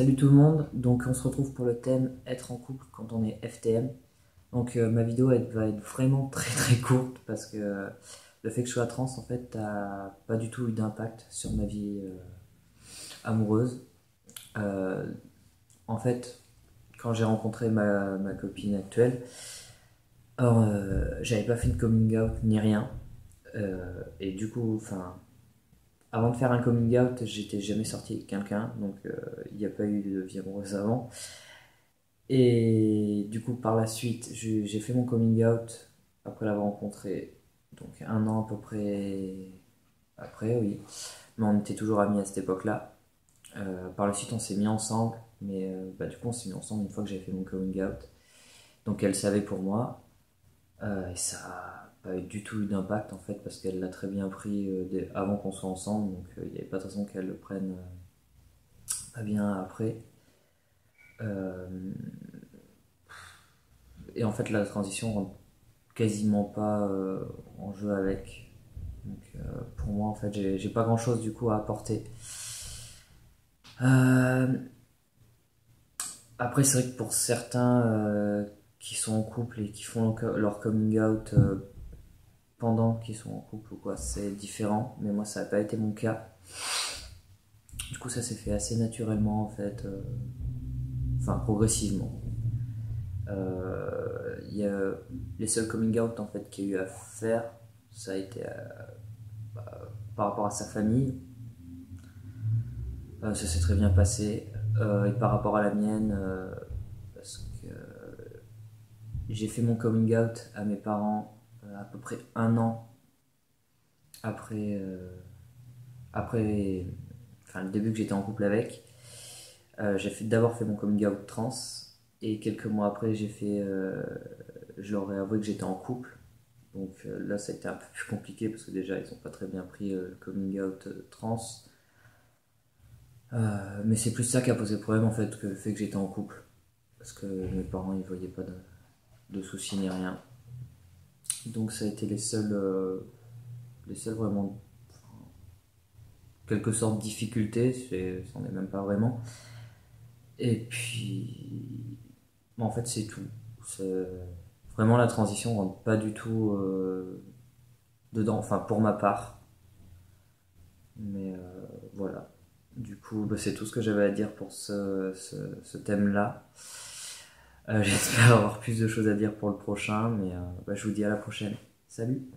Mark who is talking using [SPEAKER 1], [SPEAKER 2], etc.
[SPEAKER 1] Salut tout le monde, donc on se retrouve pour le thème être en couple quand on est FTM. Donc ma vidéo elle va être vraiment très courte parce que le fait que je sois trans en fait n'a pas du tout eu d'impact sur ma vie amoureuse. Euh, en fait, quand j'ai rencontré ma copine actuelle, alors j'avais pas fait de coming out ni rien. Et du coup, enfin, avant de faire un coming out, j'étais jamais sorti avec quelqu'un, donc il n'y a pas eu de vie amoureuse avant. Et du coup, par la suite, j'ai fait mon coming out après l'avoir rencontré, donc un an à peu près après, oui. Mais on était toujours amis à cette époque-là. Par la suite, on s'est mis ensemble, mais du coup, on s'est mis ensemble une fois que j'avais fait mon coming out. Donc elle savait pour moi, et ça n'a pas du tout eu d'impact en fait, parce qu'elle l'a très bien pris avant qu'on soit ensemble, donc il n'y avait pas de raison qu'elle le prenne pas bien après. Euh, et en fait, la transition rentre quasiment pas en jeu avec. Donc pour moi, en fait, j'ai pas grand chose du coup à apporter. Euh, Après, c'est vrai que pour certains qui sont en couple et qui font leur coming out pendant qu'ils sont en couple ou quoi, c'est différent. Mais moi, ça n'a pas été mon cas. Du coup, ça s'est fait assez naturellement en fait, enfin progressivement. Y a les seuls coming out en fait qu'il y a eu à faire, ça a été par rapport à sa famille. Ça s'est très bien passé. Et par rapport à la mienne, parce que j'ai fait mon coming out à mes parents à peu près un an après, après enfin, le début que j'étais en couple avec. J'ai d'abord fait mon coming out trans et quelques mois après je leur ai avoué que j'étais en couple. Donc là ça a été un peu plus compliqué parce que déjà ils n'ont pas très bien pris le coming out trans. Mais c'est plus ça qui a posé problème en fait que le fait que j'étais en couple. Parce que mes parents ils voyaient pas de soucis ni rien. Donc ça a été les seuls vraiment, quelque sorte de difficultés, c'en est même pas vraiment. Et puis, en fait c'est tout. Vraiment la transition rentre pas du tout dedans, enfin pour ma part. Mais voilà. Du coup, c'est tout ce que j'avais à dire pour ce thème-là. J'espère avoir plus de choses à dire pour le prochain, mais je vous dis à la prochaine. Salut!